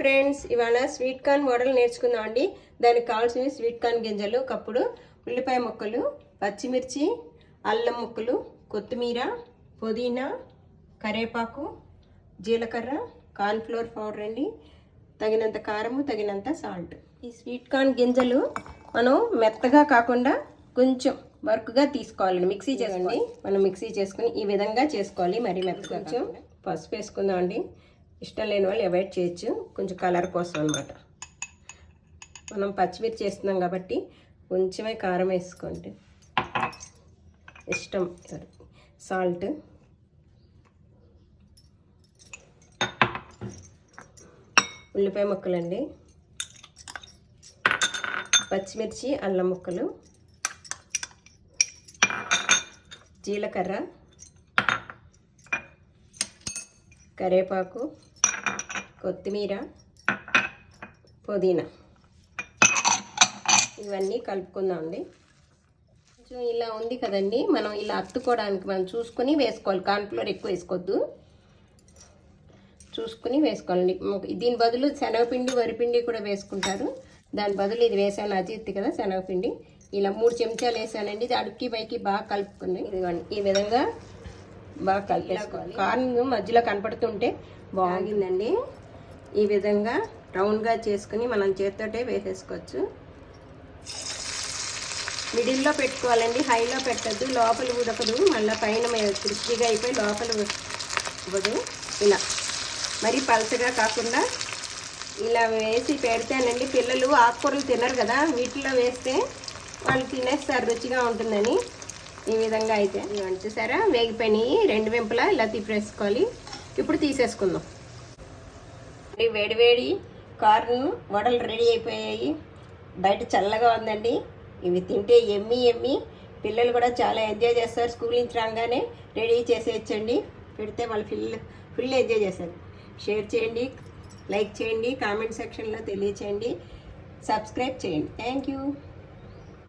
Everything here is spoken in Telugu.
ఫ్రెండ్స్, ఇవాళ స్వీట్ కార్న్ వడలు నేర్చుకుందాం అండి. దానికి కావాల్సినవి స్వీట్ కార్న్ గింజలు కప్పుడు, ఉల్లిపాయ ముక్కలు, పచ్చిమిర్చి, అల్లం ముక్కలు, కొత్తిమీర, పుదీనా, కరివేపాకు, జీలకర్ర, కార్న్ఫ్లోర్ పౌడర్ అండి, తగినంత కారము, తగినంత సాల్ట్. ఈ స్వీట్ కార్న్ గింజలు మనం మెత్తగా కాకుండా కొంచెం వర్క్గా తీసుకోవాలండి. మిక్సీ చేసుకోండి. మనం మిక్సీ చేసుకుని ఈ విధంగా చేసుకోవాలి. మరీ మెత్తగా. కొంచెం పసుపు వేసుకుందాం అండి. ఇష్టం లేని వాళ్ళు అవాయిడ్ చేయొచ్చు, కొంచెం కలర్ కోసం అనమాట. మనం పచ్చిమిర్చి వేస్తున్నాం కాబట్టి కొంచెమే కారం వేసుకోండి. ఇష్టం. సాల్ట్, ఉల్లిపాయ ముక్కలండి, పచ్చిమిర్చి, అల్లం ముక్కలు, జీలకర్ర, కరివేపాకు, కొత్తిమీర, పుదీనా, ఇవన్నీ కలుపుకుందామండి. కొంచెం ఇలా ఉంది కదండి, మనం ఇలా అత్తుకోవడానికి మనం చూసుకొని వేసుకోవాలి. కార్న్ఫ్లోర్ ఎక్కువ వేసుకోవద్దు, చూసుకుని వేసుకోవాలండి. దీని బదులు శనగపిండి, వరిపిండి కూడా వేసుకుంటారు. దాని బదులు ఇది వేసాను, అజీర్తి కదా శనగపిండి. ఇలా 3 చెంచాలు వేసానండి. ఇది అడుక్కి పైకి బాగా కలుపుకుని ఇదిగోండి ఈ విధంగా బాగా కలిపేసుకోవాలి. కార్న్ మధ్యలో కనపడుతుంటే బాగుందండి. ఈ విధంగా రౌండ్గా చేసుకుని మనం చేతితోటే వేసేసుకోవచ్చు. మిడిల్లో పెట్టుకోవాలండి, హైలో పెట్టద్దు, లోపల ఉడకదు. మళ్ళీ పైన క్రిస్పీగా అయిపోయి లోపల ఉడకదు. ఇలా మరి పలచగా కాకుండా ఇలా వేసి పెడితేనండి, పిల్లలు ఆకుకూరలు తినరు కదా, వీటిలో వేస్తే వాళ్ళు తినేస్తారు, రుచిగా ఉంటుందని. ఈ విధంగా అయితే ఇవన్నీ చూసారా, వేగిపోయినాయి. 2 వెంపులా ఇలా తీపేసుకోవాలి. ఇప్పుడు తీసేసుకుందాం. వేడివేడి కార్న్ వడలు రెడీ అయిపోయాయి. బయట చల్లగా ఉందండి. ఇవి తింటే ఎమ్మి ఎమ్మి. పిల్లలు కూడా చాలా ఎంజాయ్ చేస్తారు. స్కూల్ నుంచి రాగానే రెడీ చేసేయచ్చండి. పెడితే వాళ్ళు ఫుల్ ఎంజాయ్ చేస్తారు. షేర్ చేయండి, లైక్ చేయండి, కామెంట్ సెక్షన్లో తెలియచేయండి, సబ్స్క్రైబ్ చేయండి. Thank you.